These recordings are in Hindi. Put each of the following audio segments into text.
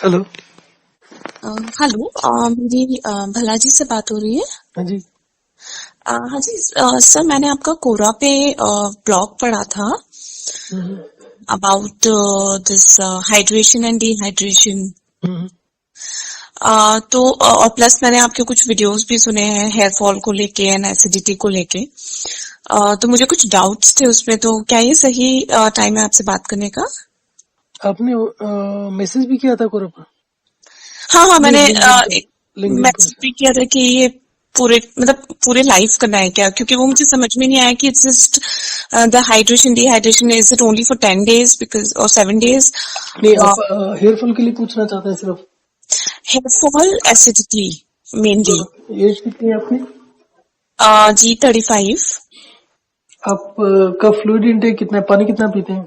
हेलो। हेलो। मेरी भलाजी से बात हो रही है। हाँ जी। हाँ जी। सर, मैंने आपका कोरा पे ब्लॉग पढ़ा था hmm, about this hydration and dehydration. Hmm, तो और प्लस मैंने आपके कुछ वीडियोस भी सुने हैं हेयर फॉल को लेके एंड एसिडिटी को लेके। तो मुझे कुछ डाउट्स थे उसमें, तो क्या ये सही टाइम है आपसे बात करने का? आपने मैसेज भी किया था कोरप? हाँ हाँ, नहीं, मैंने लिंक्डइन पर। एक लिंक्डइन पर। मैसेज भी किया था कि ये पूरे लाइव करना है क्या, क्योंकि वो मुझे समझ में नहीं आया कि it's just the hydration dehydration, is it only for 10 days because और 7 days? नहीं, आप हेयर फॉल के लिए पूछना चाहते हैं सिर्फ? Hair fall, acidity mainly. Age कितनी है आपकी? जी 35। आप का फ्लूइड इंटेक कितना है, पानी कितना पीते हैं?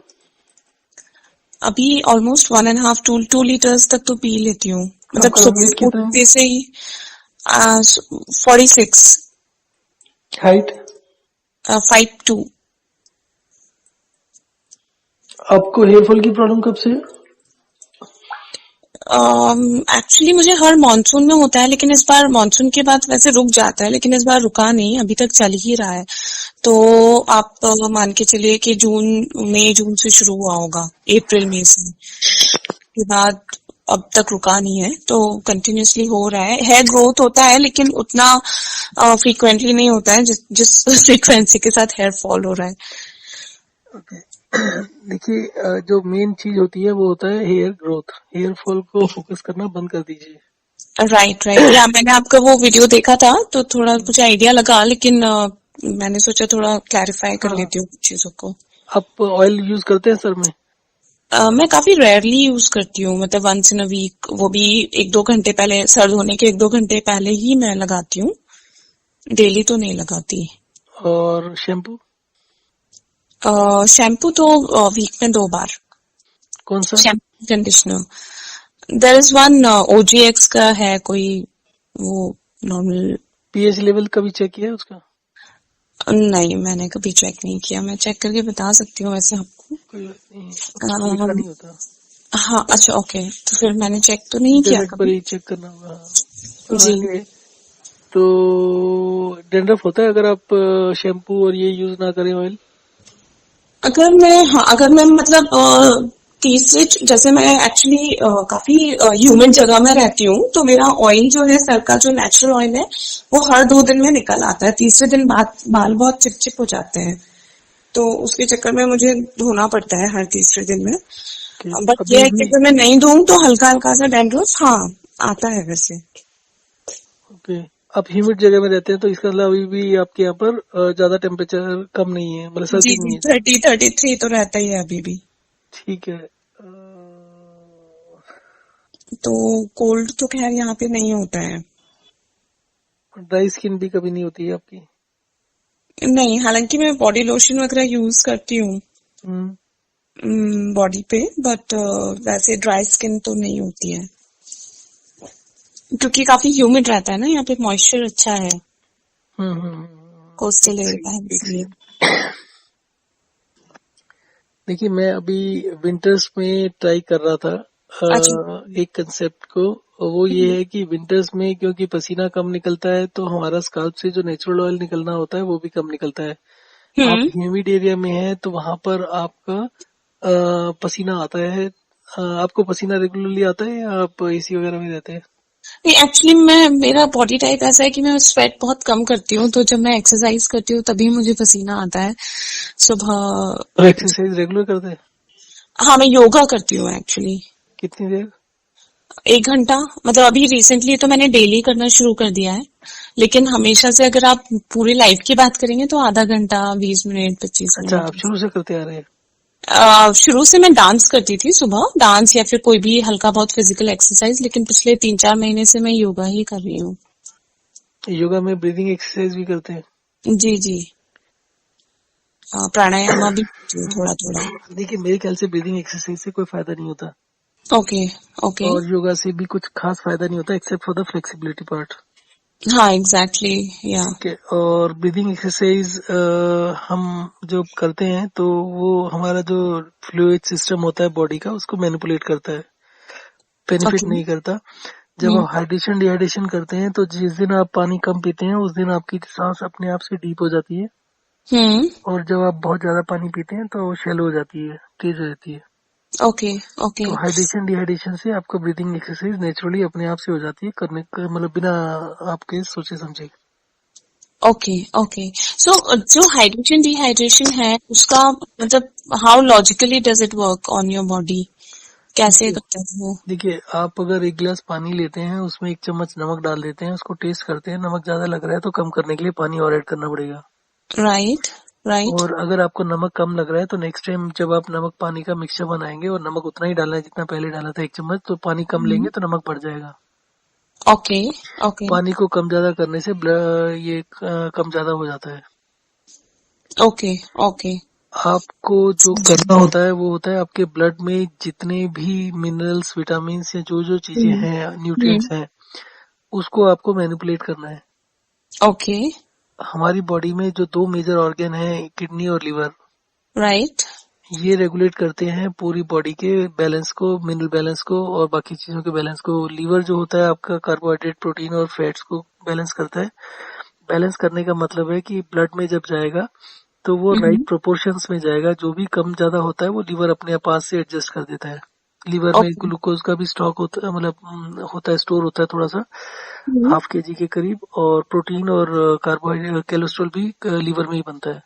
अभी ऑलमोस्ट 1.5 to 2 liters तक तो पी लेती हूँ, मतलब आपका वेट सुबह कितना है? उठते से ही। 46। हाइट? 5'2". आपको हेयर फॉल की प्रॉब्लम कब से है? एक्चुअली मुझे हर मानसून में होता है, लेकिन इस बार मानसून के बाद वैसे रुक जाता है, लेकिन इस बार रुका नहीं, अभी तक चल ही रहा है। तो आप मान के चलिए कि मई जून से शुरू हुआ होगा, अप्रैल मई से के बाद अब तक रुका नहीं है, तो कंटिन्यूअसली हो रहा है। हेयर ग्रोथ होता है लेकिन उतना फ्रीक्वेंटली नहीं होता है जिस फ्रीक्वेंसी के साथ हेयर फॉल हो रहा है। ओके। देखिए, जो मेन चीज होती है वो होता है हेयर ग्रोथ। हेयर फॉल को फोकस करना बंद कर दीजिए। राइट राइट, या मैंने आपका वो वीडियो देखा था तो थोड़ा कुछ आइडिया लगा, लेकिन मैंने सोचा थोड़ा क्लैरिफाई कर हाँ, लेती हूँ कुछ चीजों को। आप ऑयल यूज करते हैं सर में? मैं काफी रेयरली यूज करती हूँ, मतलब वंस इन अ वीक, वो भी 1-2 घंटे पहले, सर्द होने के 1-2 घंटे पहले ही मैं लगाती हूँ। डेली तो नहीं लगाती। और शैम्पू? शैम्पू तो वीक में 2 बार। कौन सा? Shampoo conditioner, there is one OGX का है कोई, वो नॉर्मल। पीएच लेवल कभी चेक किया है उसका? नहीं, मैंने कभी चेक नहीं किया, मैं चेक करके बता सकती हूँ वैसे आपको। कोई बात नहीं, उसको लिखा नहीं होता। हाँ अच्छा, ओके, तो फिर मैंने चेक तो नहीं किया इंटरनेट पर कभी। ही चेक करना होगा। हाँ, जी। एनीवे, तो डैंड्रफ होता है अगर आप शैम्पू और ये यूज ना करें, ऑयल? अगर मैं मतलब तीसरे, जैसे मैं एक्चुअली काफी ह्यूमिड जगह में रहती हूँ, तो मेरा ऑयल जो है, सर का जो नेचुरल ऑयल है, वो हर 2 दिन में निकल आता है। तीसरे दिन बाल बहुत चिपचिप हो जाते हैं, तो उसके चक्कर में मुझे धोना पड़ता है हर तीसरे दिन में। ओके। बट ये अभी है कि भी? अगर मैं नहीं धोऊं तो हल्का हल्का सा डैंड्रफ हाँ आता है वैसे। ओके। आप ह्यूमिड जगह में रहते हैं तो इसका मतलब अभी भी आपके यहाँ पर ज्यादा टेम्परेचर कम नहीं है, मतलब जी सर्दी जी, नहीं है? 33 तो रहता ही है अभी भी। ठीक है। तो कोल्ड तो खैर यहाँ पे नहीं होता है। ड्राई स्किन भी कभी नहीं होती है आपकी? नहीं, हालांकि मैं बॉडी लोशन वगैरह यूज करती हूँ हम्म। बॉडी पे, बट वैसे ड्राई स्किन तो नहीं होती है, क्योंकि काफी ह्यूमिड रहता है ना यहाँ पे, मॉइस्चर अच्छा है कोस्टल एक एरिया है सेकंड, एक इसलिए। सेकंड। देखिए, मैं अभी विंटर्स में ट्राई कर रहा था अच्छा। एक कंसेप्ट को। और वो ये है कि विंटर्स में क्योंकि पसीना कम निकलता है तो हमारा स्काल्प से जो नेचुरल ऑयल निकलना होता है वो भी कम निकलता है। आप हम्म। ह्यूमिड एरिया में हैं तो वहां पर आपका पसीना आता है। आपको पसीना रेगुलरली आता है या आप एसी वगैरह में रहते हैं? नहीं, एक्चुअली मेरा बॉडी टाइप ऐसा है कि मैं स्वेट बहुत कम करती हूँ, तो जब मैं एक्सरसाइज करती हूँ तभी मुझे पसीना आता है और सुबह। एक्सरसाइज रेगुलर करते हैं? हाँ, मैं योगा करती हूँ एक्चुअली। कितनी देर? 1 घंटा, मतलब अभी रिसेंटली तो मैंने डेली करना शुरू कर दिया है, लेकिन हमेशा से अगर आप पूरी लाइफ की बात करेंगे तो आधा घंटा, 20 मिनट, पच्चीस अच्छा, आप मिनट शुरू से करते आ रहे हैं? शुरू से मैं डांस करती थी, सुबह डांस या फिर कोई भी हल्का बहुत फिजिकल एक्सरसाइज, लेकिन पिछले 3-4 महीने से मैं योगा ही कर रही हूँ। योगा में ब्रीदिंग एक्सरसाइज भी करते हैं? जी जी। प्राणायामा भी करती हूँ थोड़ा थोड़ा। देखिए, मेरे ख्याल से ब्रीदिंग एक्सरसाइज से कोई फायदा नहीं होता। Okay okay. और योगा से भी कुछ खास फायदा नहीं होता except for the flexibility part. हाँ एग्जैक्टली, या। ठीक है। और ब्रीदिंग एक्सरसाइज हम जो करते हैं तो वो हमारा जो फ्लूइड सिस्टम होता है बॉडी का उसको मैनिपुलेट करता है। Benefit okay. नहीं करता। जब आप हाइड्रेशन डिहाइड्रेशन करते हैं तो जिस दिन आप पानी कम पीते हैं उस दिन आपकी सांस अपने आप से डीप हो जाती है, हम्म। और जब आप बहुत ज्यादा पानी पीते हैं तो शैलो हो जाती है, तेज हो जाती है। ओके। ओके। तो हाइड्रेशन डिहाइड्रेशन से आपका ब्रीदिंग एक्सरसाइज नेचुरली अपने आप से हो जाती है, करने का मतलब बिना आपके सोचे समझे। ओके। ओके। सो जो हाइड्रेशन डिहाइड्रेशन है उसका मतलब how logically does it work on your body, कैसे देखिए करता है वो? देखिए आप अगर एक गिलास पानी लेते हैं, उसमें 1 चम्मच नमक डाल देते हैं, उसको टेस्ट करते हैं, नमक ज्यादा लग रहा है तो कम करने के लिए पानी और ऐड करना पड़ेगा। राइट। राइट। और अगर आपको नमक कम लग रहा है तो नेक्स्ट टाइम जब आप नमक पानी का मिक्सचर बनाएंगे और नमक उतना ही डालना है जितना पहले डाला था 1 चम्मच, तो पानी कम लेंगे तो नमक बढ़ जाएगा। ओके। ओके। पानी को कम ज्यादा करने से ये कम ज्यादा हो जाता है। ओके। ओके। आपको जो करना होता है वो होता है आपके ब्लड में जितने भी मिनरल्स, विटामिन या जो जो चीजें हम्म। हैं, हम्म। न्यूट्रिएंट्स हैं, उसको आपको मैनिपुलेट करना है। ओके। हमारी बॉडी में जो 2 मेजर ऑर्गन हैं, किडनी और लिवर, राइट। ये रेगुलेट करते हैं पूरी बॉडी के बैलेंस को, मिनरल बैलेंस को और बाकी चीजों के बैलेंस को। लीवर जो होता है आपका कार्बोहाइड्रेट, प्रोटीन और फैट्स को बैलेंस करता है। बैलेंस करने का मतलब है कि ब्लड में जब जाएगा तो वो राइट प्रोपोर्शंस में जाएगा। जो भी कम ज्यादा होता है वो लीवर अपने पास से एडजस्ट कर देता है। लीवर में ओके। ग्लूकोज का भी स्टॉक होता है, मतलब होता है, स्टोर होता है थोड़ा सा, ½ kg के करीब। और प्रोटीन और कार्बोहाइड्रेट, कोलेस्ट्रॉल भी लीवर में ही बनता है।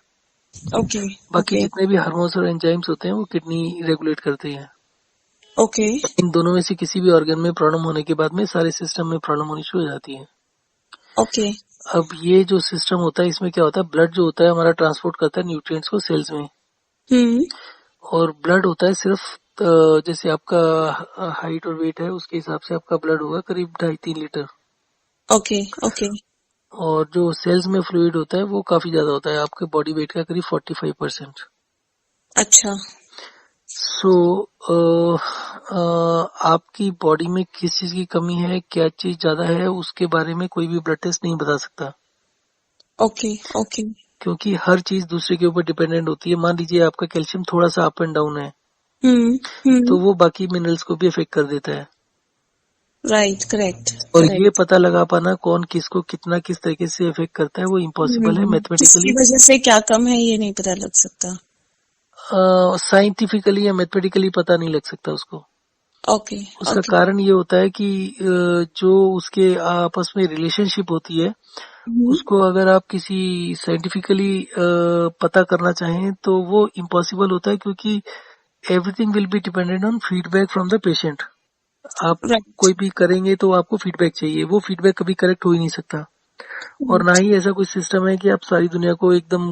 ओके। बाकी ओके। जितने भी हार्मोन्स और एंजाइम्स होते हैं वो किडनी रेगुलेट करते हैं। ओके। इन दोनों में से किसी भी ऑर्गन में प्रॉब्लम होने के बाद में सारे सिस्टम में प्रॉब्लम होनी शुरू हो जाती है। ओके। अब ये जो सिस्टम होता है इसमें क्या होता है, ब्लड जो होता है हमारा ट्रांसपोर्ट करता है न्यूट्रिएंट्स को सेल्स में। हम्म। और ब्लड होता है सिर्फ जैसे आपका हाइट और वेट है उसके हिसाब से आपका ब्लड होगा करीब 2.5-3 लीटर। ओके। ओके। और जो सेल्स में फ्लूइड होता है वो काफी ज्यादा होता है, आपके बॉडी वेट का करीब 45%। अच्छा। सो आपकी बॉडी में किस चीज की कमी है, क्या चीज ज्यादा है, उसके बारे में कोई भी ब्लड टेस्ट नहीं बता सकता, ओके। ओके। क्योंकि हर चीज दूसरे के ऊपर डिपेंडेंट होती है। मान लीजिए आपका कैल्शियम थोड़ा सा अप एंड डाउन है हम्म। तो हम्म। वो बाकी मिनरल्स को भी अफेक्ट कर देता है। राइट। करेक्ट। और ये करेक्ट। पता लगा पाना कौन किसको कितना किस तरीके से इफेक्ट करता है वो इम्पॉसिबल है किसकी मैथमेटिकली। वजह से क्या कम है ये नहीं पता लग सकता। साइंटिफिकली या मैथमेटिकली पता नहीं लग सकता उसको। ओके। उसका ओके। कारण ये होता है कि जो उसके आपस में रिलेशनशिप होती है उसको अगर आप किसी साइंटिफिकली पता करना चाहें तो वो इम्पॉसिबल होता है, क्योंकि everything will be dependent on feedback from the patient. आप राइट। कोई भी करेंगे तो आपको फीडबैक चाहिए, वो फीडबैक कभी करेक्ट हो ही नहीं सकता। और ना ही ऐसा कोई सिस्टम है कि आप सारी दुनिया को एकदम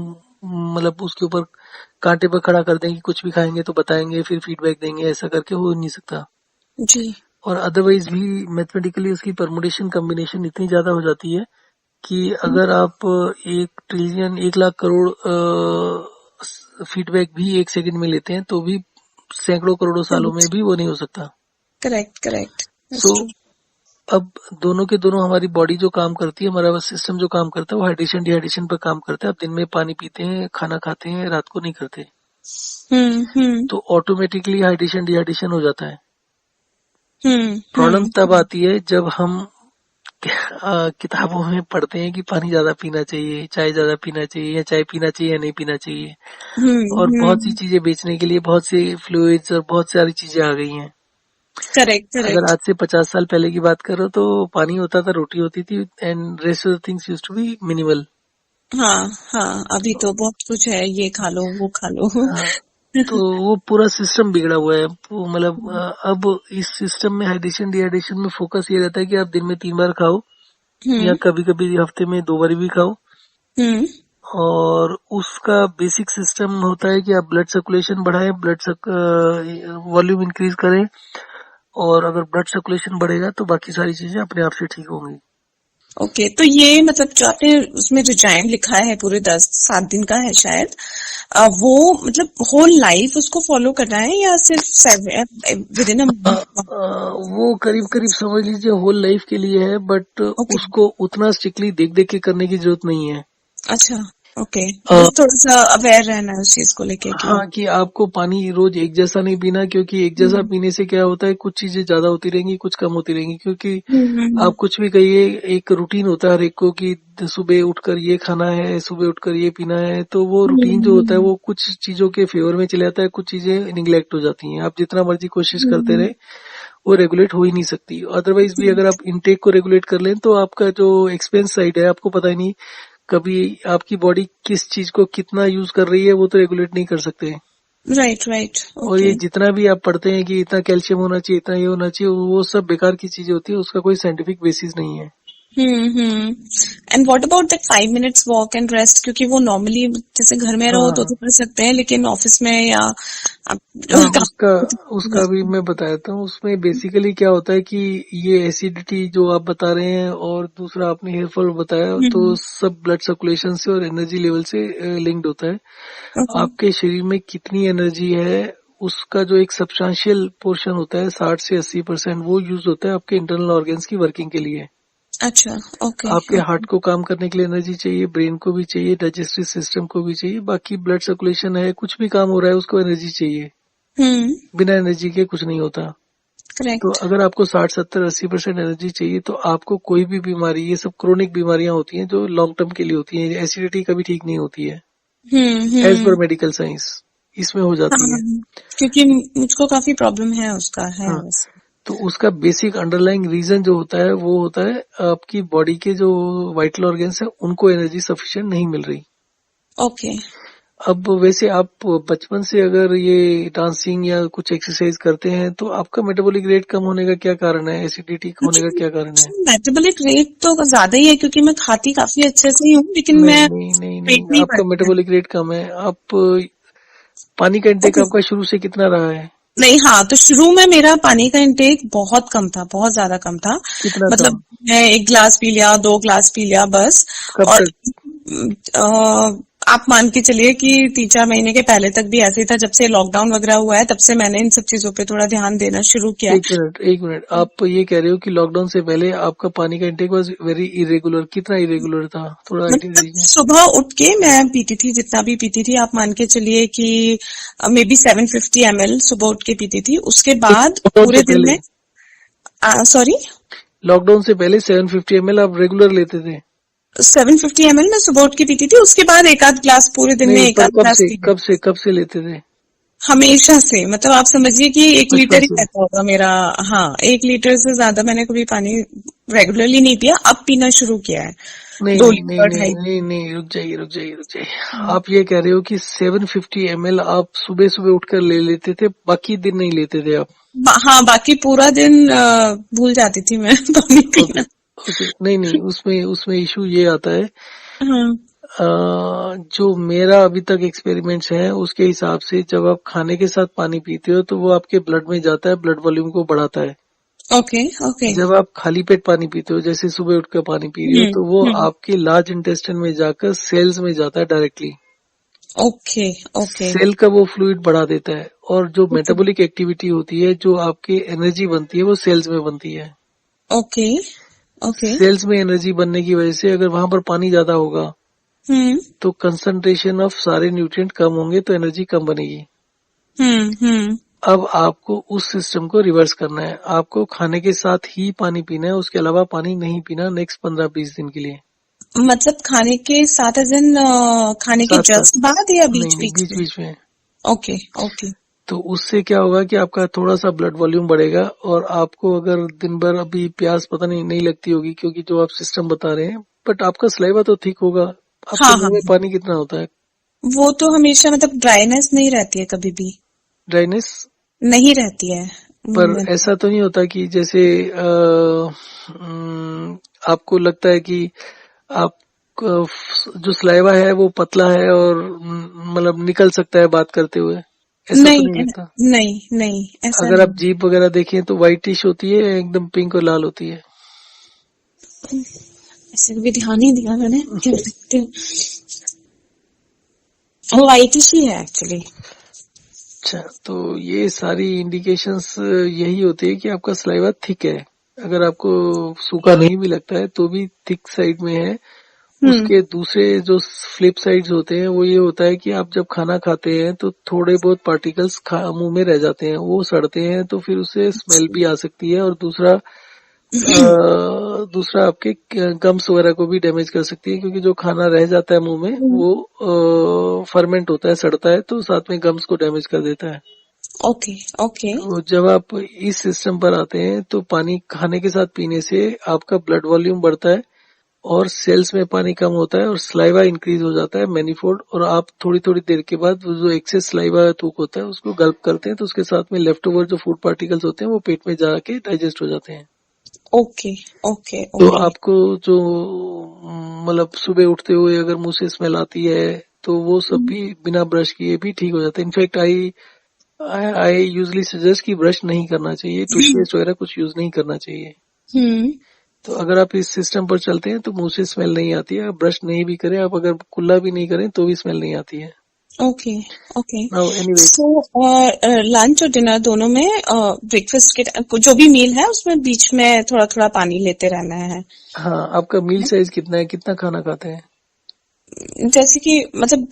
मतलब उसके ऊपर कांटे पर खड़ा कर दें कि कुछ भी खाएंगे तो बताएंगे फिर फीडबैक देंगे, ऐसा करके हो नहीं सकता। जी। और अदरवाइज भी मैथमेटिकली उसकी परमुटेशन कॉम्बिनेशन इतनी ज्यादा हो जाती है कि अगर आप 1 ट्रिलियन 1 लाख करोड़ फीडबैक भी 1 सेकंड में लेते हैं तो भी सैकड़ों करोड़ों सालों में भी वो नहीं हो सकता। करेक्ट। करेक्ट। सो अब दोनों के दोनों हमारी बॉडी जो काम करती है, हमारा सिस्टम जो काम करता है वो हाइड्रेशन डिहाइड्रेशन पर काम करता है। अब दिन में पानी पीते हैं, खाना खाते हैं, रात को नहीं करते, तो ऑटोमेटिकली हाइड्रेशन डिहाइड्रेशन हो जाता है। प्रॉब्लम तब आती है जब हम किताबों में पढ़ते हैं कि पानी ज्यादा पीना चाहिए, चाय ज्यादा पीना चाहिए, या चाय पीना चाहिए या नहीं पीना चाहिए। और बहुत सी चीजें बेचने के लिए बहुत से फ्लूइड्स और बहुत सारी चीजें आ गई हैं। करेक्ट। अगर करेक्ट। आज से 50 साल पहले की बात करो तो पानी होता था, रोटी होती थी, and rest of the things used to be minimal. हाँ। हाँ, अभी तो बहुत कुछ है, ये खा लो वो खा लो। तो वो पूरा सिस्टम बिगड़ा हुआ है। वो मतलब अब इस सिस्टम में हाइड्रेशन डिहाइड्रेशन में फोकस ये रहता है कि आप दिन में 3 बार खाओ, या कभी कभी हफ्ते में 2 बार भी खाओ। और उसका बेसिक सिस्टम होता है कि आप ब्लड सर्कुलेशन बढ़ाएं, वॉल्यूम इंक्रीज करें, और अगर ब्लड सर्कुलेशन बढ़ेगा तो बाकी सारी चीजें अपने आप से ठीक होंगी। ओके। तो ये मतलब जो आपने उसमें जो जाइम लिखा है पूरे 10-7 दिन का है शायद, वो मतलब होल लाइफ उसको फॉलो करना है या सिर्फ विद इन वो करीब करीब समझ लीजिए होल लाइफ के लिए है, बट ओके। उसको उतना स्ट्रिक्टली देख देख के करने की जरूरत नहीं है। अच्छा। ओके, अ, बस थोड़ा सा अवेयर रहना है उस चीज को लेके कि हाँ, कि आपको पानी रोज एक जैसा नहीं पीना, क्योंकि एक जैसा हम्म पीने से क्या होता है, कुछ चीजें ज्यादा होती रहेंगी, कुछ कम होती रहेंगी, क्योंकि हम्म आप कुछ भी कहिए, एक रूटीन होता है हर एक को कि सुबह उठकर ये खाना है, सुबह उठकर ये पीना है, तो वो रूटीन जो होता है हम्म वो कुछ चीजों के फेवर में चले जाता है, कुछ चीजें निग्लेक्ट हो जाती हैं। आप जितना मर्जी कोशिश करते हम्म रहे, वो रेगुलेट हो ही नहीं सकती। अदरवाइज भी अगर आप इनटेक को रेगुलेट कर लें तो आपका जो एक्सपेंस साइड है, आपको पता ही नहीं कभी आपकी बॉडी किस चीज को कितना यूज कर रही है, वो तो रेगुलेट नहीं कर सकते। राइट राइट और ये ओके जितना भी आप पढ़ते हैं कि इतना कैल्शियम होना चाहिए, इतना ये होना चाहिए, वो सब बेकार की चीजें होती है, उसका कोई साइंटिफिक बेसिस नहीं है। Hmm. And what about that 5 minutes walk and rest, क्योंकि वो नॉर्मली जैसे घर में रहो हाँ, तो कर सकते हैं, लेकिन ऑफिस में या आप हाँ, उसका काम उसका भी मैं बताता हूँ। उसमें बेसिकली क्या होता है कि ये एसिडिटी जो आप बता रहे हैं, और दूसरा आपने हेयर फॉल बताया, तो हम्म सब ब्लड सर्कुलेशन से और एनर्जी लेवल से लिंक्ड होता है। ओके आपके शरीर में कितनी एनर्जी है, उसका जो एक सब्सटेंशियल पोर्शन होता है, 60 से 80%, वो यूज होता है आपके इंटरनल ऑर्गन्स की वर्किंग के लिए। अच्छा ओके आपके ओके हार्ट को काम करने के लिए एनर्जी चाहिए, ब्रेन को भी चाहिए, डाइजेस्टिव सिस्टम को भी चाहिए, बाकी ब्लड सर्कुलेशन है, कुछ भी काम हो रहा है उसको एनर्जी चाहिए। हम्म बिना एनर्जी के कुछ नहीं होता। तो करेक्ट अगर आपको 60 70 80% एनर्जी चाहिए, तो आपको कोई भी बीमारी, ये सब क्रोनिक बीमारियां होती हैं जो लॉन्ग टर्म के लिए होती हैं, एसिडिटी कभी ठीक नहीं होती है एज पर हम्म मेडिकल साइंस, इसमें हो जाती हाँ, है। क्योंकि मुझको काफी प्रॉब्लम है उसका है हाँ, वैसे। तो उसका बेसिक अंडरलाइंग रीजन जो होता है वो होता है आपकी बॉडी के जो वाइटल ऑर्गन्स है उनको एनर्जी सफिशिएंट नहीं मिल रही। ओके अब वैसे आप बचपन से अगर ये डांसिंग या कुछ एक्सरसाइज करते हैं, तो आपका मेटाबॉलिक रेट कम होने का क्या कारण है, एसिडिटी होने का क्या कारण है? मेटाबॉलिक रेट तो ज्यादा ही है, क्योंकि मैं खाती काफी अच्छे से ही हूँ, लेकिन नहीं, मैं नहीं, नहीं, पेट नहीं, नहीं आपका भरता है। मेटाबॉलिक रेट कम है। आप पानी का इंटेक ओके, आपका शुरू से कितना रहा है? नहीं हाँ, तो शुरू में मेरा पानी का इंटेक बहुत कम था, बहुत ज्यादा कम था। कितना मतलब कम? मैं 1 गिलास पी लिया, 2 गिलास पी लिया बस। कब और तक? आप मान के चलिए कि 3 4 महीने के पहले तक भी ऐसे ही था। जब से लॉकडाउन वगैरह हुआ है, तब से मैंने इन सब चीजों पे थोड़ा ध्यान देना शुरू किया एक मिनट, एक मिनट, आप ये कह रहे हो कि लॉकडाउन से पहले आपका पानी का इंटेक वॉज वेरी इरेगुलर, कितना इरेगुलर था, थोड़ा आइडिया मतलब दीजिए। सुबह उठ के मैं पीती थी, जितना भी पीती थी, आप मान के चलिए कि मे बी 750 ml सुबह उठ के पीती थी। उसके बाद लॉकडाउन पूरे से दिन पहले, में सॉरी, लॉकडाउन से पहले 750 ml आप रेगुलर लेते थे? 750 ml मैं सुबह उठ के पीती थी। उसके बाद 1 आध गिलास, पूरे दिन में नहीं, एक पर आध कब गिलास से पी कब लेती से थी। कब से लेते थे? हमेशा से, मतलब आप समझिए कि 1 लीटर बचपन ही से? रहता होगा मेरा। हाँ, 1 लीटर से ज्यादा मैंने कभी पानी रेगुलरली नहीं पिया, अब पीना शुरू किया है। नहीं, दो नहीं, नहीं, लीटर नहीं, ढाई नहीं, नहीं, रुक जाइए, रुक जाइए, रुक जाइए। आप ये कह रहे हो कि 750 ml आप सुबह सुबह उठकर ले लेते थे, बाकी दिन नहीं लेते थे आप? हाँ, बाकी पूरा दिन भूल जाती थी मैं पानी ओके, पीना। ओके, नहीं, नहीं, उसमें उसमें इशू ये आता है, हाँ जो मेरा अभी तक एक्सपेरिमेंट्स हैं उसके हिसाब से, जब आप खाने के साथ पानी पीते हो तो वो आपके ब्लड में जाता है, ब्लड वॉल्यूम को बढ़ाता है। ओके ओके जब आप खाली पेट पानी पीते हो, जैसे सुबह उठकर पानी पी रही हो, तो वो हम्म आपके लार्ज इंटेस्टाइन में जाकर सेल्स में जाता है डायरेक्टली। ओके ओके सेल का वो फ्लूइड बढ़ा देता है, और जो ओके मेटाबॉलिक एक्टिविटी होती है, जो आपकी एनर्जी बनती है, वो सेल्स में बनती है। ओके ओके सेल्स में एनर्जी बनने की वजह से अगर वहां पर पानी ज्यादा होगा, हम्म तो कंसंट्रेशन ऑफ सारे न्यूट्रिएंट कम होंगे, तो एनर्जी कम बनेगी। हम्म। अब आपको उस सिस्टम को रिवर्स करना है, आपको खाने के साथ ही पानी पीना है, उसके अलावा पानी नहीं पीना नेक्स्ट 15 20 दिन के लिए। मतलब खाने के साथ एज इन खाने के साथ साथ, जस्ट बाद या नहीं, बीच नहीं, बीच बीच में? बीच में। ओके ओके तो उससे क्या होगा कि आपका थोड़ा सा ब्लड वॉल्यूम बढ़ेगा, और आपको अगर दिन भर अभी प्यास पता नहीं लगती होगी, क्योंकि जो आप सिस्टम बता रहे हैं, बट आपका सलाइवा तो ठीक होगा। आपके हाँ हाँ, मुंह में पानी कितना होता है? वो तो हमेशा, मतलब ड्राइनेस नहीं रहती है कभी भी, ड्राइनेस? नहीं रहती है मुंह पर में। ऐसा तो नहीं होता कि जैसे आपको लगता है कि आप जो सलाइवा है वो पतला है और मतलब निकल सकता है बात करते हुए, ऐसा तो नहीं नहीं लगता? नहीं नहीं, ऐसा अगर आप नहीं। जीभ वगैरह देखें तो व्हाइटिश होती है, एकदम पिंक और लाल होती है। ऐसे कभी ध्यान नहीं दिया मैंने, क्या देखते हैं। वो वाइटिश ही है एक्चुअली। अच्छा, तो ये सारी इंडिकेशंस यही होती है कि आपका सलाइवा थिक है। अगर आपको सूखा नहीं भी लगता है तो भी थिक साइड में है, उसके दूसरे जो फ्लिप साइड्स होते हैं वो ये होता है कि आप जब खाना खाते हैं तो थोड़े बहुत पार्टिकल्स मुंह में रह जाते हैं, वो सड़ते हैं तो फिर उससे स्मेल भी आ सकती है। और दूसरा आपके गम्स वगैरह को भी डैमेज कर सकती है, क्योंकि जो खाना रह जाता है मुंह में वो फर्मेंट होता है, सड़ता है, तो साथ में गम्स को डैमेज कर देता है। Okay okay. तो जब आप इस सिस्टम पर आते हैं तो पानी खाने के साथ पीने से आपका ब्लड वॉल्यूम बढ़ता है और सेल्स में पानी कम होता है और स्लाइवा इंक्रीज हो जाता है मैनीफोल्ड, और आप थोड़ी थोड़ी देर के बाद वो जो एक्सेस स्लाइवा थूक होता है उसको गल्प करते हैं, तो उसके साथ में लेफ्ट ओवर जो फूड पार्टिकल्स होते हैं वो पेट में जाके डाइजेस्ट हो जाते हैं। ओके ओके तो ओके। आपको जो मतलब सुबह उठते हुए अगर मुंह से स्मेल आती है तो वो सब भी बिना ब्रश किए भी ठीक हो जाता है। इनफैक्ट आई यूजली सजेस्ट कि ब्रश नहीं करना चाहिए, टूथपेस्ट वगैरह कुछ यूज नहीं करना चाहिए। हम्म। तो अगर आप इस सिस्टम पर चलते हैं तो मुंह से स्मेल नहीं आती है। आप ब्रश नहीं भी करें, आप अगर कुल्ला भी नहीं करें तो भी स्मेल नहीं आती है। Okay okay. Now anyway, so lunch और डिनर दोनों में ब्रेकफास्ट के जो भी मील है उसमें बीच में थोड़ा थोड़ा पानी लेते रहना है। हाँ, आपका मील साइज कितना है, कितना खाना खाते हैं? जैसे कि मतलब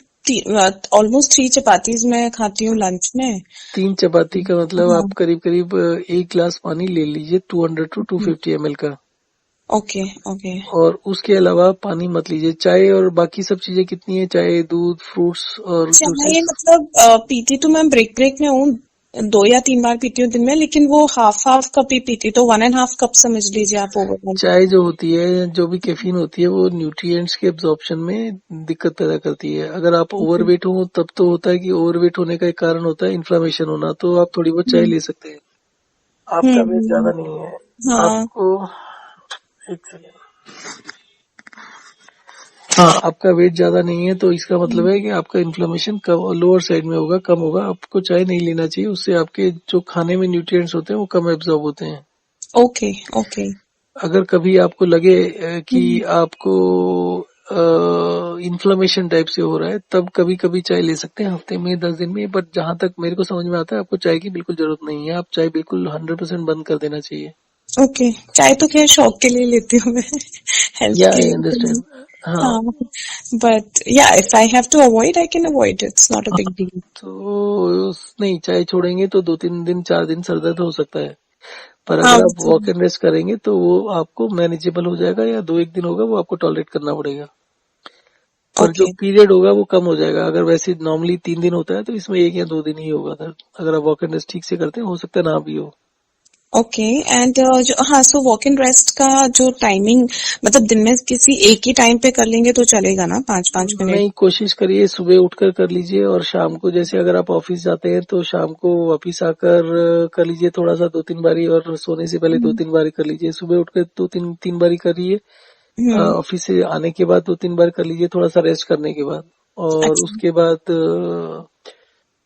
ऑलमोस्ट 3 चपातीज मैं खाती हूँ लंच में। 3 चपाती का मतलब हाँ। आप करीब करीब 1 गिलास पानी ले लीजिए, 200 टू 250 ml का। Okay okay. और उसके अलावा पानी मत लीजिए। चाय और बाकी सब चीजें कितनी है, चाय, दूध, फ्रूट्स और चाय जूसेस? मतलब पीती तो मैं ब्रेक ब्रेक में हूँ, 2 या 3 बार पीती हूँ दिन में, लेकिन वो हाफ हाफ कप ही पीती, तो 1.5 कप समझ लीजिए आप ओवरऑल। चाय जो होती है, जो भी कैफीन होती है, वो न्यूट्रिएंट्स के एब्जॉर्प्शन में दिक्कत पैदा करती है। अगर आप ओवरवेट हो तब तो होता है कि ओवरवेट होने का एक कारण होता है इन्फ्लामेशन होना, तो आप थोड़ी बहुत चाय ले सकते हैं। आपका वेट हम्म। ज्यादा नहीं है। हाँ। आपको एक सेकेंड, हाँ, आपका वेट ज्यादा नहीं है तो इसका मतलब है कि आपका इन्फ्लेमेशन कम लोअर साइड में होगा, कम होगा। आपको चाय नहीं लेना चाहिए, उससे आपके जो खाने में न्यूट्रिएंट्स होते हैं वो कम एब्जॉर्ब होते हैं। Okay okay. अगर कभी आपको लगे कि आपको इन्फ्लेमेशन टाइप से हो रहा है, तब कभी कभी चाय ले सकते हैं हफ्ते में 10 दिन में। बट जहां तक मेरे को समझ में आता है, आपको चाय की बिल्कुल जरूरत नहीं है। आप चाय बिल्कुल 100% बंद कर देना चाहिए। ओके। चाय तो खैर शौक के लिए लेती हूँ मैं, हेल्थ या के आई लिए। अंडरस्टैंड। हाँ, हाँ। बट या if I have to avoid I can avoid, it's not a big deal. तो नहीं, चाय छोड़ेंगे तो 2-3 दिन 4 दिन सर दर्द हो सकता है, पर हाँ अगर वो आप तो। वॉक एंड रेस्ट करेंगे तो वो आपको मैनेजेबल हो जाएगा, या 2-1 दिन होगा वो आपको टॉलरेट करना पड़ेगा, पर जो ओके पीरियड होगा वो कम हो जाएगा। अगर वैसे नॉर्मली 3 दिन होता है तो इसमें 1 या 2 दिन ही होगा सर। अगर आप वॉक एंड रेस्ट ठीक से करते हैं, हो सकता है ना भी हो। ओके। एंड जो हाँ, सो वॉक इन रेस्ट का जो टाइमिंग, मतलब दिन में किसी एक ही टाइम पे कर लेंगे तो चलेगा ना, 5-5 मिनट? नहीं, कोशिश करिए सुबह उठकर कर लीजिए, और शाम को जैसे अगर आप ऑफिस जाते हैं तो शाम को वापिस आकर कर लीजिए थोड़ा सा 2-3 बारी, और सोने से पहले दो हम्म। तीन बारी कर लीजिए। सुबह उठकर 2-3 बारी करिए, हम्म। ऑफिस से आने के बाद 2-3 बार कर लीजिए थोड़ा सा रेस्ट करने के बाद। और अच्छा। उसके बाद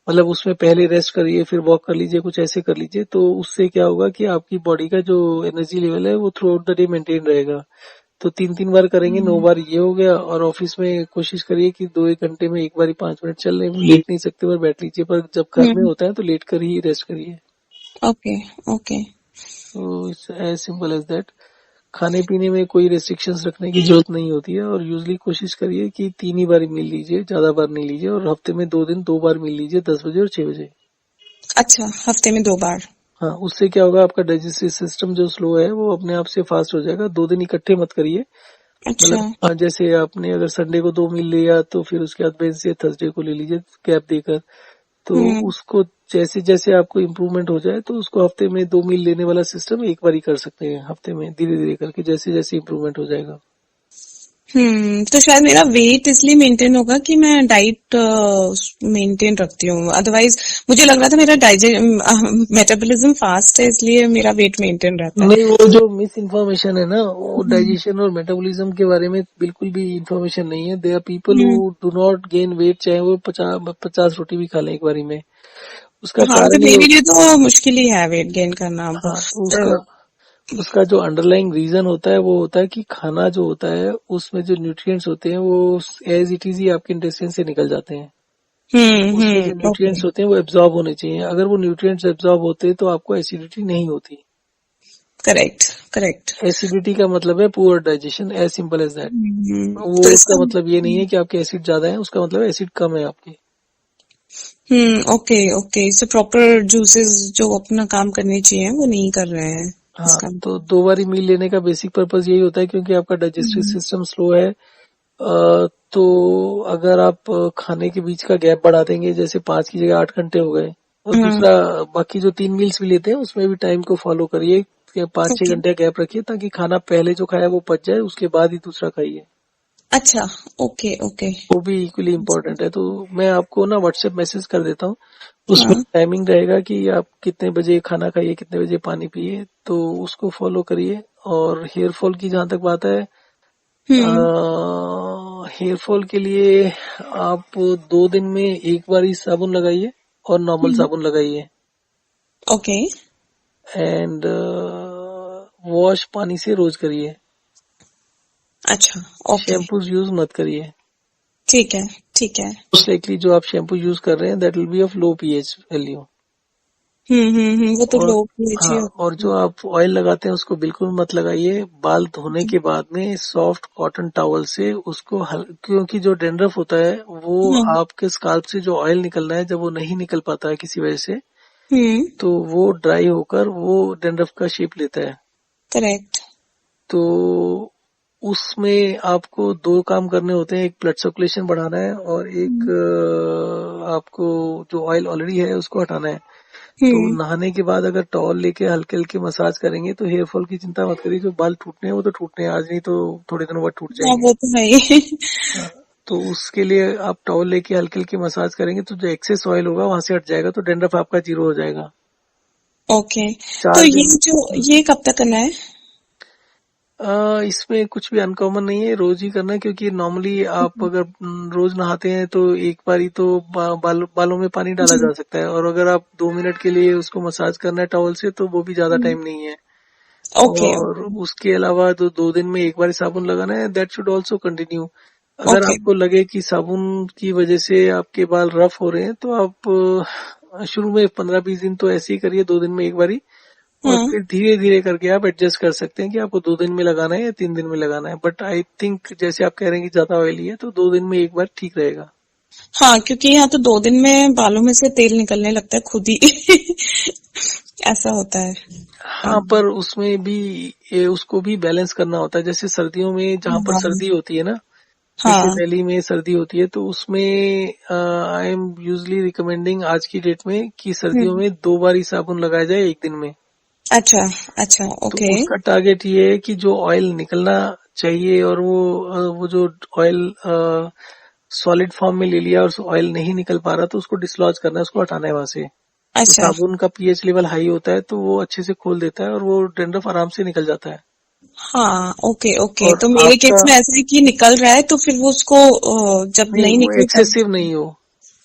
मतलब उसमें पहले रेस्ट करिए, फिर वॉक कर लीजिए, कुछ ऐसे कर लीजिए। तो उससे क्या होगा कि आपकी बॉडी का जो एनर्जी लेवल है वो through out the day maintain रहेगा। तो 3-3 बार करेंगे, 9 बार ये हो गया। और ऑफिस में कोशिश करिए कि 2-1 घंटे में एक बारी 5 मिनट चल रहे, लेट नहीं सकते पर बैठ लीजिए, पर जब घर में हम्म। होता है तो लेट कर ही रेस्ट करिए। Okay okay. तो it's as simple as that. खाने पीने में कोई रेस्ट्रिक्शंस रखने की जरूरत नहीं होती है, और यूजली कोशिश करिए कि 3 ही बार मिल लीजिए, ज्यादा बार नहीं लीजिए। और हफ्ते में 2 दिन 2 बार मिल लीजिए, 10 बजे और 6 बजे। अच्छा, हफ्ते में 2 बार? हाँ, उससे क्या होगा, आपका डाइजेस्टिव सिस्टम जो स्लो है वो अपने आप से फास्ट हो जाएगा। 2 दिन इकट्ठे मत करिए। अच्छा। मतलब जैसे आपने अगर संडे को 2 मील लिया तो फिर उसके बाद वेडनेसडे थर्सडे को ले लीजिए गैप देकर। तो हम्म। उसको जैसे जैसे आपको इम्प्रूवमेंट हो जाए तो उसको हफ्ते में 2 मील लेने वाला सिस्टम एक बार ही कर सकते हैं हफ्ते में, धीरे धीरे करके जैसे जैसे इम्प्रूवमेंट हो जाएगा। तो शायद मेरा वेट इसलिए मेंटेन होगा कि मैं डाइट मेंटेन रखती हूँ, अदरवाइज मुझे लग रहा था मेरा मेटाबॉलिज्म फास्ट है इसलिए मेरा वेट मेंटेन रहता है। नहीं, वो जो मिस इन्फॉर्मेशन है ना, वो हम्म। डाइजेशन और मेटाबॉलिज्म के बारे में बिल्कुल भी इन्फॉर्मेशन नहीं है। There are people hmm. Who do not gain weight, चाहे वो 50 रोटी भी खा लें एक बारी में। उसका हाँ, मतलब कारण ये मेरे लिए तो मुश्किल ही है वेट गेन करना अब। हाँ, तो उसका उसका जो अंडरलाइंग रीजन होता है वो होता है कि खाना जो होता है उसमें जो न्यूट्रिएंट्स होते हैं वो एज इट इज ही आपके इंटेस्टाइन से निकल जाते हैं। उसमें जो ओके। न्यूट्रिएंट्स होते हैं वो एब्जॉर्ब होने चाहिए। अगर वो न्यूट्रिएंट्स एब्जॉर्ब होते तो आपको एसिडिटी नहीं होती। Correct correct. एसिडिटी का मतलब है poor digestion, as simple as that. वो तो उसका इसका मतलब ये नहीं है कि आपके एसिड ज्यादा है, उसका मतलब एसिड कम है आपके। Okay okay, so proper juices जो अपना काम करने चाहिए वो नहीं कर रहे हैं हाँ, इसका। तो 2 बारी मील लेने का बेसिक पर्पज यही होता है, क्योंकि आपका डाइजेस्टिव हम्म सिस्टम स्लो है। तो अगर आप खाने के बीच का गैप बढ़ा देंगे, जैसे 5 की जगह 8 घंटे हो गए, और हम्म, दूसरा बाकी जो 3 मील्स भी लेते हैं उसमें भी टाइम को फॉलो करिए कि 5-6 ओके, घंटे गैप रखिए, ताकि खाना पहले जो खाया वो पच जाए, उसके बाद ही दूसरा खाइए। अच्छा, ओके ओके। वो भी इक्वली इम्पोर्टेंट है। तो मैं आपको ना व्हाट्सएप मैसेज कर देता हूँ, उसमें हाँ, टाइमिंग रहेगा कि आप कितने बजे खाना खाइए, कितने बजे पानी पिए, तो उसको फॉलो करिए। और हेयर फॉल की जहां तक बात है, हम्म हेयर फॉल के लिए आप 2 दिन में एक बार ही साबुन लगाइए, और नॉर्मल हम्म, साबुन लगाइए। ओके, एंड वॉश पानी से रोज करिए, अच्छा, ओके, शैम्पूज यूज मत करिए। ठीक है, ठीक है। मोस्ट लाइकली जो आप शैम्पू यूज कर रहे हैं that will be of low pH value. वो तो और लोग नीचे हाँ, और होते जो हैं। आप ऑयल लगाते हैं उसको बिल्कुल मत लगाइए। बाल धोने के बाद में सॉफ्ट कॉटन टॉवल से उसको क्योंकि जो डेंड्रफ होता है वो हम्म आपके स्काल्प से जो ऑयल निकलना है, जब वो नहीं निकल पाता है किसी वजह से, हम्म, तो वो ड्राई होकर वो डेंड्रफ का शेप लेता है। करेक्ट। तो उसमें आपको 2 काम करने होते हैं, एक ब्लड सर्कुलेशन बढ़ाना है, और एक हम्म आपको जो ऑयल ऑलरेडी है उसको हटाना है। तो हम्म, नहाने के बाद अगर टॉवल लेके हल्के हल्के मसाज करेंगे तो हेयर फॉल की चिंता मत करिए। जो बाल टूटने हैं वो तो टूटने हैं, आज नहीं तो थोड़े दिनों बाद टूट हाँ जाएंगे। वो तो है ही। हाँ, तो उसके लिए आप टॉवल लेके हल्के हल्के मसाज करेंगे तो जो एक्सेस ऑयल होगा वहां से हट जाएगा, तो डेंड्रफ आपका जीरो हो जाएगा। ओके, तो चार ये दिन जो ये कब तक करना है? इसमें कुछ भी अनकॉमन नहीं है, रोज ही करना है। क्योंकि नॉर्मली आप अगर रोज नहाते हैं तो एक बारी तो बालों में पानी डाला जी, जा सकता है, और अगर आप 2 मिनट के लिए उसको मसाज करना है टॉवल से तो वो भी ज्यादा टाइम नहीं है। ओके और उसके अलावा जो 2 दिन में एक बार साबुन लगाना है दैट शुड ऑल्सो कंटिन्यू। अगर ओके, आपको लगे कि साबुन की वजह से आपके बाल रफ हो रहे हैं तो आप शुरू में 15-20 दिन तो ऐसे ही करिए, 2 दिन में एक बारी। और हम्म, फिर धीरे धीरे करके आप एडजस्ट कर सकते हैं कि आपको 2 दिन में लगाना है या 3 दिन में लगाना है। बट आई थिंक जैसे आप कह रहे हैं कि ज्यादा ऑयली है तो 2 दिन में एक बार ठीक रहेगा। हाँ क्योंकि यहाँ तो 2 दिन में बालों में से तेल निकलने लगता है खुद ही। ऐसा होता है। हाँ, पर उसमें भी उसको भी बैलेंस करना होता है। जैसे सर्दियों में जहाँ पर हाँ सर्दी होती है ना, जैसे हाँ, दिल्ली में सर्दी होती है, तो उसमें आई एम यूजली रिकमेंडिंग आज की डेट में कि सर्दियों हम्म, में 2 बार ही साबुन लगाया जाए एक दिन में। अच्छा अच्छा, तो ओके, उसका टारगेट ये है कि जो ऑयल निकलना चाहिए, और वो जो ऑयल सॉलिड फॉर्म में ले लिया और ऑयल नहीं निकल पा रहा, तो उसको डिसलॉज करना है, उसको हटाना है वहां से। तो अच्छा, साबुन का पीएच लेवल हाई होता है तो वो अच्छे से खोल देता है, और वो डेंड्रफ आराम से निकल जाता है। हाँ, ओके ओके, और तो मेरे आपका केस में ऐसा है कि निकल रहा है तो फिर वो उसको जब नहीं, नहीं वो निकले तब। एक्सेसिव नहीं हो।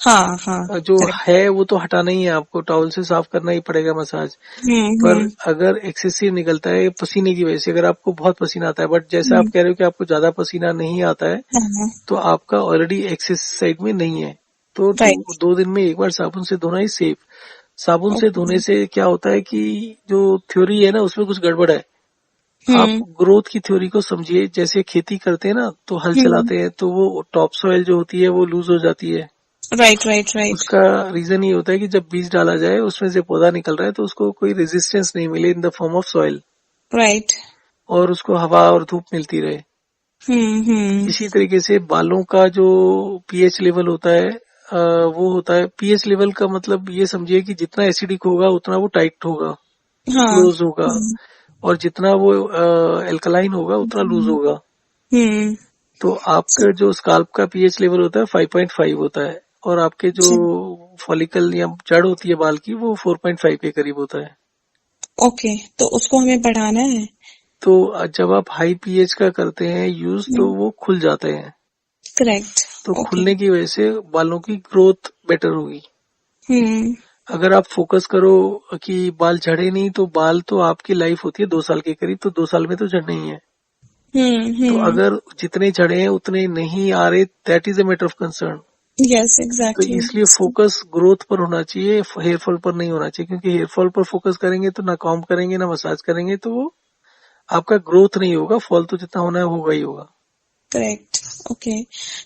हाँ हाँ, जो करेक्ट, है वो तो हटाना ही है, आपको टॉवल से साफ करना ही पड़ेगा मसाज। पर हम्म, अगर एक्सेसिव निकलता है पसीने की वजह से, अगर आपको बहुत पसीना आता है, बट जैसा आप हम्म, कह रहे हो कि आपको ज्यादा पसीना नहीं आता है, हाँ, तो आपका ऑलरेडी एक्सेस साइड में नहीं है, तो राइट, 2 दिन में एक बार साबुन से धोना ही सेफ। साबुन से ओके, धोने से क्या होता है कि जो थ्योरी है ना उसमें कुछ गड़बड़ है। आप हम्म ग्रोथ की थ्योरी को समझिए। जैसे खेती करते हैं ना, तो हल हम्म, चलाते हैं तो वो टॉप सॉइल जो होती है वो लूज हो जाती है। राइट राइट राइट, उसका रीजन ये होता है कि जब बीज डाला जाए उसमें से पौधा निकल रहा है तो उसको कोई रेजिस्टेंस नहीं मिले in the form of soil, right, और उसको हवा और धूप मिलती रहे। हम्म, इसी तरीके से बालों का जो पीएच लेवल होता है, वो होता है पीएच लेवल का मतलब ये समझिए कि जितना एसिडिक होगा उतना वो टाइट होगा, हाँ, क्लोज होगा, और जितना वो एल्कलाइन होगा उतना लूज होगा। हम्म, तो आपका जो स्काल्प का पीएच लेवल होता है 5.5 होता है, और आपके जो अच्छा, फॉलिकल या जड़ होती है बाल की वो 4.5 के करीब होता है। ओके, तो उसको हमें बढ़ाना है। तो जब आप हाई पीएच का करते हैं यूज तो वो खुल जाते हैं। करेक्ट, तो ओके, खुलने की वजह से बालों की ग्रोथ बेटर होगी। हम्म अगर आप फोकस करो कि बाल झड़े नहीं, तो बाल तो आपकी लाइफ होती है 2 साल के करीब, तो 2 साल में तो झड़ने ही है। तो हम्म, अगर जितने झड़े हैं उतने नहीं आ रहे, that is a matter of concern. Yes तो एग्जैक्टली। इसलिए फोकस ग्रोथ पर होना चाहिए, हेयर फॉल पर नहीं होना चाहिए, क्योंकि हेयर फॉल पर फोकस करेंगे तो ना कॉम्ब करेंगे ना मसाज करेंगे तो वो आपका ग्रोथ नहीं होगा, फॉल तो जितना होना है होगा ही होगा। करेक्ट। ओके।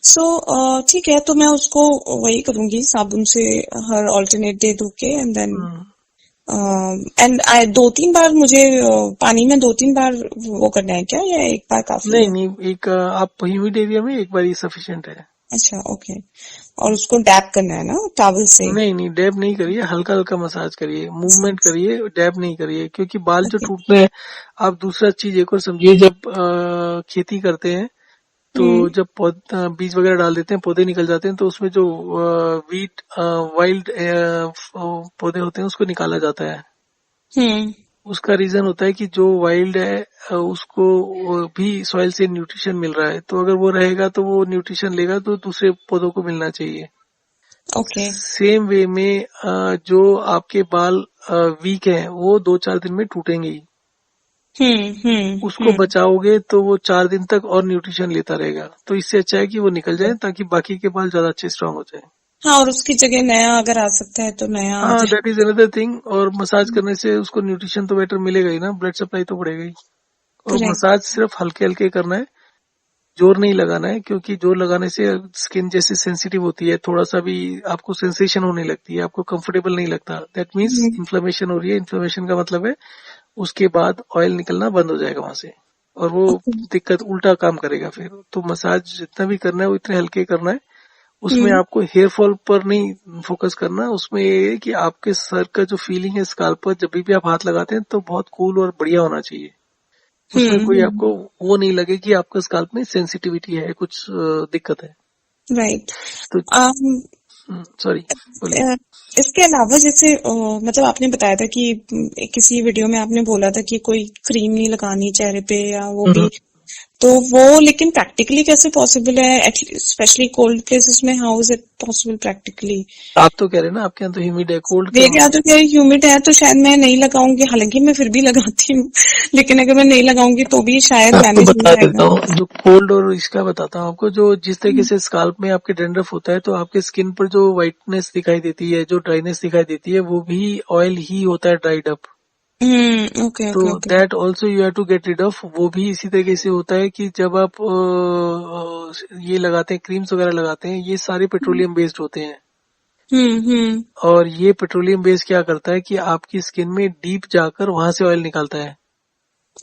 सो ठीक है, तो मैं उसको वही करूंगी, साबुन से हर ऑल्टरनेट डे धो के, and then hmm, and I 2-3 बार मुझे पानी में 2-3 बार वो करना है क्या, या एक बार काफी नहीं है? नहीं, एक आप ह्यूमिड एरिया में एक बार ही सफिशिएंट है। अच्छा ओके। और उसको डैप करना है ना टॉवल से? नहीं नहीं, डैब नहीं करिए, हल्का हल्का मसाज करिए, मूवमेंट करिए, डैब नहीं करिए, क्योंकि बाल जो ओके। टूटते हैं। आप दूसरा चीज एक और समझिए, जब खेती करते हैं तो हम्म जब बीज वगैरह डाल देते हैं, पौधे निकल जाते हैं, तो उसमें जो वीट वाइल्ड पौधे होते हैं उसको निकाला जाता है। हम्म उसका रीजन होता है कि जो वाइल्ड है उसको भी सॉइल से न्यूट्रिशन मिल रहा है, तो अगर वो रहेगा तो वो न्यूट्रिशन लेगा तो दूसरे पौधों को मिलना चाहिए। ओके। सेम वे में जो आपके बाल वीक हैं वो 2-4 दिन में टूटेंगे ही। उसको हम्म। बचाओगे तो वो 4 दिन तक और न्यूट्रिशन लेता रहेगा, तो इससे अच्छा है कि वो निकल जाए ताकि बाकी के बाल ज्यादा अच्छे स्ट्रांग हो जाए। हाँ, और उसकी जगह नया अगर आ सकता है तो नया आ हाँ, जाए। That is another thing. और मसाज करने से उसको न्यूट्रिशन तो बेटर मिलेगा ही ना, ब्लड सप्लाई तो बढ़ेगा ही। और करेक्ट। मसाज सिर्फ हल्के हल्के करना है, जोर नहीं लगाना है, क्योंकि जोर लगाने से स्किन जैसे सेंसिटिव होती है, थोड़ा सा भी आपको सेंसेशन होने लगती है, आपको कंफर्टेबल नहीं लगता, दैट मीन्स इन्फ्लेमेशन हो रही है। इन्फ्लेमेशन का मतलब है उसके बाद ऑयल निकलना बंद हो जाएगा वहां से, और वो ओके। दिक्कत उल्टा काम करेगा फिर। तो मसाज जितना भी करना है वो इतने हल्के करना है। उसमें हम्म आपको हेयर फॉल पर नहीं फोकस करना, उसमें ये है कि आपके सर का जो फीलिंग है स्काल्प पर, जब भी आप हाथ लगाते हैं तो बहुत कूल और बढ़िया होना चाहिए। उसमें कोई हम्म। आपको वो नहीं लगे कि आपका स्काल्प में सेंसिटिविटी है, कुछ दिक्कत है। राइट। तो सॉरी, बोलिए। इसके अलावा जैसे मतलब आपने बताया था कि किसी वीडियो में आपने बोला था कि कोई क्रीम नहीं लगानी चेहरे पे, या वो भी, तो वो लेकिन प्रैक्टिकली कैसे पॉसिबल है, स्पेशली कोल्ड प्लेसेस में? How is it possible practically? आप तो कह रहे हैं ना आपके यहाँ तो ह्यूमिड है, कोल्ड क्यों मेरे नहीं यहाँ है? तो क्या ह्यूमिड है, तो शायद मैं नहीं लगाऊंगी, हालांकि मैं फिर भी लगाती हूँ लेकिन अगर मैं नहीं लगाऊंगी तो भी शायद आपको मैनेज हो बता जाएगा। देता हूँ, जो कोल्ड और इसका बताता हूँ आपको, जो जिस तरीके से स्काल्प में आपके डैंड्रफ होता है तो आपके स्किन पर जो व्हाइटनेस दिखाई देती है, जो ड्राइनेस दिखाई देती है, वो भी ऑयल ही होता है ड्राइड अप। ओके तो okay okay. That also you have to get rid of. वो भी इसी तरीके से होता है कि जब आप ये लगाते हैं, क्रीम्स वगैरह लगाते हैं, ये सारे पेट्रोलियम बेस्ड होते हैं। हम्म। और ये पेट्रोलियम बेस्ड क्या करता है कि आपकी स्किन में डीप जाकर वहां से ऑयल निकालता है।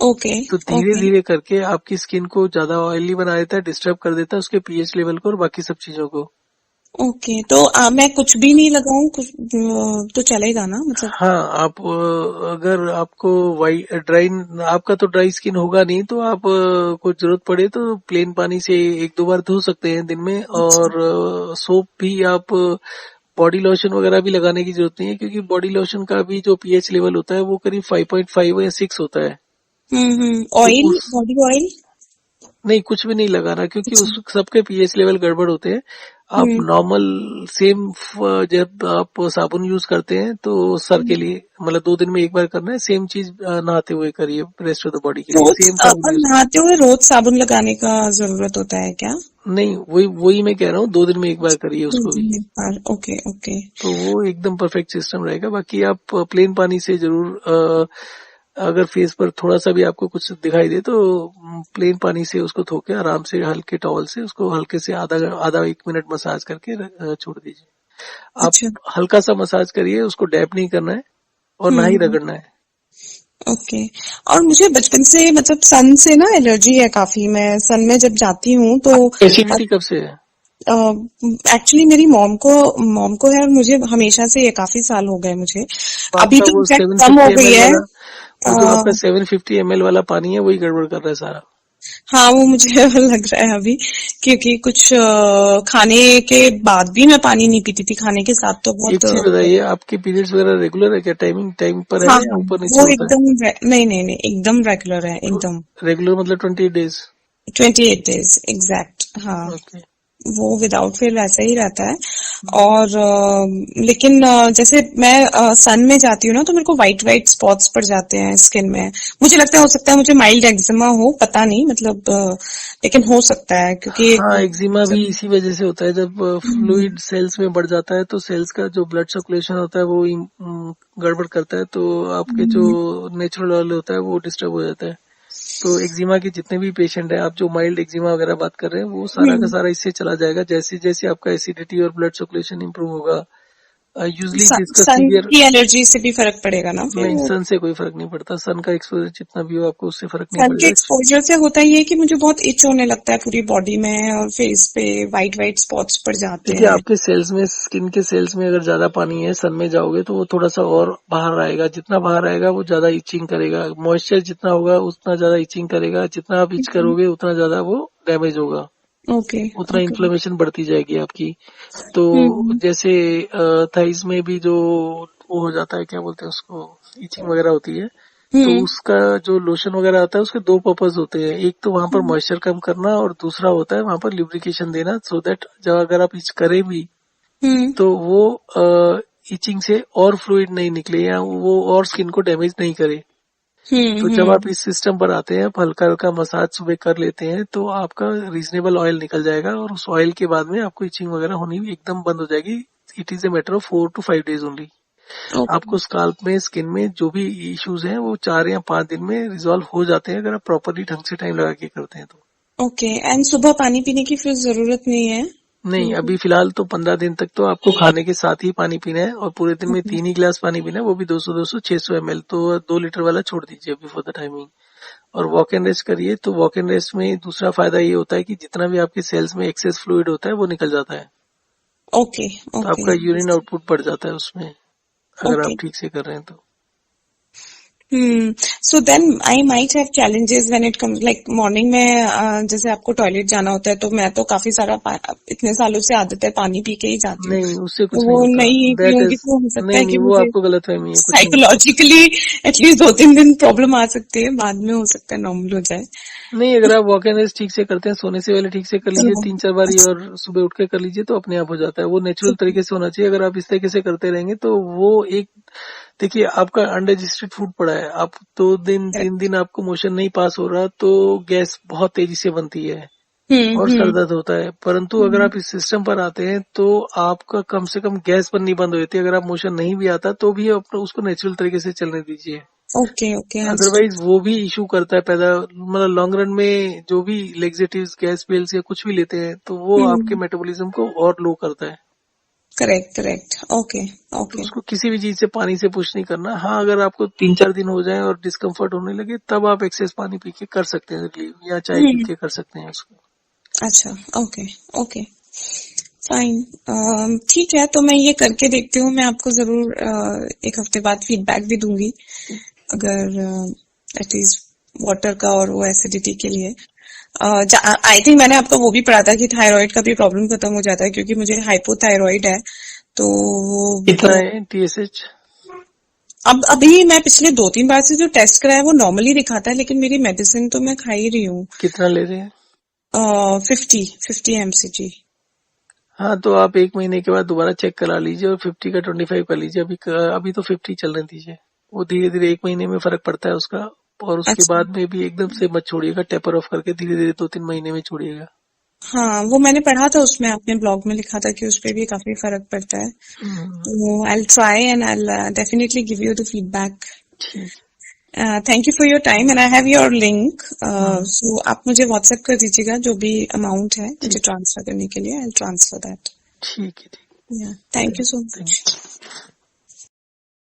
ओके तो धीरे ओके धीरे करके आपकी स्किन को ज्यादा ऑयली बना देता है, डिस्टर्ब कर देता है उसके पीएच लेवल को और बाकी सब चीजों को। ओके। तो मैं कुछ भी नहीं लगाऊं, कुछ तो चलेगा ना, मतलब? हाँ, आप अगर आपको ड्राई, आपका तो ड्राई स्किन होगा नहीं, तो आप को जरूरत पड़े तो प्लेन पानी से 1-2 बार धो सकते हैं दिन में। अच्छा। और सोप भी आप, बॉडी लोशन वगैरह भी लगाने की जरूरत नहीं है, क्योंकि बॉडी लोशन का भी जो पीएच लेवल होता है वो करीब 5.5 या 6 होता है। तो ऑयल, उस बॉडी ऑयल? नहीं, कुछ भी नहीं लगाना, क्योंकि अच्छा। उस सबके पीएच लेवल गड़बड़ होते हैं। आप हम्म नॉर्मल सेम, जब आप साबुन यूज करते हैं तो सर के लिए मतलब 2 दिन में एक बार करना है, सेम चीज नहाते हुए करिए रेस्ट ऑफ द बॉडी के लिए, रोज सेम साबुन यूज। नहाते हुए रोज साबुन लगाने का जरूरत होता है क्या? नहीं, वही वही मैं कह रहा हूँ, 2 दिन में एक बार करिए दो उसको दिन भी। में एक बार, ओके ओके। तो वो एकदम परफेक्ट सिस्टम रहेगा। बाकी आप प्लेन पानी से जरूर, अगर फेस पर थोड़ा सा भी आपको कुछ दिखाई दे तो प्लेन पानी से उसको धो के आराम से हल्के टॉवल से उसको हल्के से आधा आधा 1 मिनट मसाज करके छोड़ दीजिए। आप अच्छा। हल्का सा मसाज करिए, उसको डैप नहीं करना है और ना ही हम्म। रगड़ना है। ओके। और मुझे बचपन से मतलब सन से ना एलर्जी है काफी, मैं सन में जब जाती हूँ तो एसिडिटी कब से है? एक्चुअली मेरी मॉम को है, और मुझे हमेशा से है, काफी साल हो गए मुझे। तो अभी आपका तो वो इनफैक्ट कम हो 750 गई ml है। वाला, वो जो आपका 750 ml वाला पानी है वही गड़बड़ कर रहा है सारा। हाँ, वो मुझे लग रहा है अभी, क्योंकि कुछ खाने के बाद भी मैं पानी नहीं पीती थी, खाने के साथ तो एक बहुत चीज बताइए, आपके पीरियड्स वगैरह रेगुलर है क्या? टाइमिंग टाइम पर है हाँ या हाँ, ऊपर नीचे वो होता है? एकदम नहीं नहीं नहीं, एकदम रेगुलर है, एकदम रेगुलर मतलब 28 डेज? 28 डेज एग्जैक्ट, हाँ। ओके। वो विदाउट फेल वैसा ही रहता है। और लेकिन जैसे मैं सन में जाती हूँ ना, तो मेरे को वाइट वाइट स्पॉट्स पड़ जाते हैं स्किन में। मुझे लगता है हो सकता है मुझे माइल्ड एक्जिमा हो, पता नहीं, मतलब लेकिन हो सकता है क्योंकि हाँ, एक्जिमा भी इसी वजह से होता है। जब फ्लूइड सेल्स में बढ़ जाता है तो सेल्स का जो ब्लड सर्कुलेशन होता है वो गड़बड़ करता है, तो आपके जो नेचुरल ऑयल होता है वो डिस्टर्ब हो जाता है। तो एक्जिमा के जितने भी पेशेंट हैं, आप जो माइल्ड एक्जिमा वगैरह बात कर रहे हैं, वो सारा का सारा इससे चला जाएगा जैसे जैसे आपका एसिडिटी और ब्लड सर्कुलेशन इंप्रूव होगा। यूजली जिसका सन सीवियर, की एलर्जी से भी फर्क पड़ेगा ना फिर नहीं, वो। सन से कोई फर्क नहीं पड़ता। सन का एक्सपोजर जितना भी हो आपको उससे फर्क नहीं सन के पड़ेगा। एक्सपोजर से होता ही है कि मुझे बहुत इच होने लगता है पूरी बॉडी में, और फेस पे वाइट वाइट स्पॉट्स पड़ जाते देखिए, हैं। आपके सेल्स में, स्किन के सेल्स में अगर ज्यादा पानी है, सन में जाओगे तो वो थोड़ा सा और बाहर आएगा। जितना बाहर आएगा वो ज्यादा इचिंग करेगा। मॉइस्चर जितना होगा उतना ज्यादा इचिंग करेगा। जितना आप इच करोगे उतना ज्यादा वो डैमेज होगा, ओके उतना ओके। इन्फ्लेमेशन बढ़ती जाएगी आपकी। तो हम्म जैसे थाइस में भी जो वो हो जाता है, क्या बोलते हैं उसको, इचिंग वगैरह होती है, तो हम्म उसका जो लोशन वगैरह आता है उसके दो पर्पज होते हैं। एक तो वहां पर मॉइस्चर कम करना, और दूसरा होता है वहां पर लिब्रिकेशन देना, सो दैट जब अगर आप इच करें भी हम्म तो वो इचिंग से और फ्लूइड नहीं निकले या वो और स्किन को डैमेज नहीं करे। तो जब आप हम्म। इस सिस्टम पर आते हैं, आप हल्का हल्का मसाज सुबह कर लेते हैं, तो आपका रीजनेबल ऑयल निकल जाएगा, और उस ऑयल के बाद में आपको इचिंग वगैरह होनी एकदम बंद हो जाएगी। It is a matter of 4 to 5 days only. Okay आपको स्काल्प में, स्किन में जो भी इश्यूज हैं वो 4 या 5 दिन में रिजॉल्व हो जाते हैं, अगर आप प्रॉपरली ढंग से टाइम लगा के करते हैं तो। ओके। एंड सुबह पानी पीने की फिर जरूरत नहीं है? नहीं, अभी फिलहाल तो 15 दिन तक तो आपको खाने के साथ ही पानी पीना है, और पूरे दिन में 3 ही गिलास पानी पीना है, वो भी 200-200 600 ml। तो 2 लीटर वाला छोड़ दीजिए अभी फॉर द टाइमिंग। और वॉक एंड रेस्ट करिए। तो वॉक एंड रेस्ट में दूसरा फायदा ये होता है कि जितना भी आपके सेल्स में एक्सेस फ्लूइड होता है वो निकल जाता है। ओके तो ओके आपका यूरिन आउटपुट बढ़ जाता है उसमें, अगर ओके। आप ठीक से कर रहे हैं तो। So then I might have challenges when it comes like morning में, जैसे आपको टॉयलेट जाना होता है, तो मैं तो काफी सारा इतने सालों से आदत है पानी पी के ही जाती हूँ। नहीं, उससे तो कुछ नहीं वो होता। नहीं दैट पीऊंगी इज, तो हो सकता नहीं है नहीं, कि वो मुझे आपको गलतफहमी है, कुछ नहीं होता। साइकोलॉजिकली एटलीस्ट 2-3 दिन प्रॉब्लम आ सकती है, बाद में हो सकता है नॉर्मल हो जाए। नहीं, अगर आप वॉक एंड रेस्ट ठीक से करते हैं, सोने से पहले ठीक से कर लीजिए तो 3-4 बारी, और सुबह उठ के कर लीजिए, तो अपने आप हो जाता है। वो नेचुरल तरीके से होना चाहिए। अगर आप इस तरीके से करते रहेंगे तो वो एक, देखिए, आपका अनडाइजेस्टेड फूड पड़ा है, आप 2 दिन 3 दिन आपको मोशन नहीं पास हो रहा, तो गैस बहुत तेजी से बनती है और सर हम्म। दर्द होता है। परंतु अगर आप इस सिस्टम पर आते हैं तो आपका कम से कम गैस बननी बंद हो जाती है। अगर आप मोशन नहीं भी आता तो भी आप उसको नेचुरल तरीके से चलने दीजिए। Okay okay otherwise understood. वो भी इशू करता है पैदा, मतलब लॉन्ग रन में जो भी लेग्जेटिव्स, गैस पिल्स या कुछ भी लेते हैं, तो वो आपके मेटाबॉलिज्म को और लो करता है। Correct correct. ओके तो ओके। उसको किसी भी चीज से, पानी से पुश नहीं करना। हाँ, अगर आपको 3-4 दिन हो जाए और डिस्कम्फर्ट होने लगे, तब आप एक्सेस पानी पी के कर सकते हैं रिलीव, या चाय पी के कर सकते हैं उसको। अच्छा। Okay okay fine. ठीक है, तो मैं ये करके देखती हूँ। मैं आपको जरूर एक हफ्ते बाद फीडबैक भी दूंगी, अगर एटलीस्ट वाटर का और वो एसिडिटी के लिए। आई थिंक मैंने आपको वो भी पढ़ा था कि थायराइड का भी प्रॉब्लम खत्म हो जाता है, क्योंकि मुझे हाइपोथायराइड है। तो कितना है TSH? अब अभी मैं पिछले 2-3 बार से जो टेस्ट कराया वो नॉर्मली दिखाता है, लेकिन मेरी मेडिसिन तो मैं खा ही रही हूँ। कितना ले रहे हैं? 50 mcg। हाँ, तो आप 1 महीने के बाद दोबारा चेक करा लीजिए, और 50 का 25 कर लीजिए। अभी तो 50 चलने दीजिए। वो धीरे धीरे 1 महीने में फर्क पड़ता है उसका, और उसके अच्छा। बाद में भी एकदम से मत छोड़िएगा, टेपर ऑफ करके धीरे धीरे 2-3 महीने में छोड़िएगा। हाँ, वो मैंने पढ़ा था, उसमें आपने ब्लॉग में लिखा था कि उस पे भी काफी फर्क पड़ता है। हम्म, तो I will try and I will definitely give you the feedback. ठीक। Thank you for your time and I have your link. Hmm, so आप मुझे व्हाट्सएप कर दीजिएगा जो भी अमाउंट है मुझे ठीक। ट्रांसफर करने के लिए। I will transfer that. ठीक है, ठीक। या thank you so thank much. You.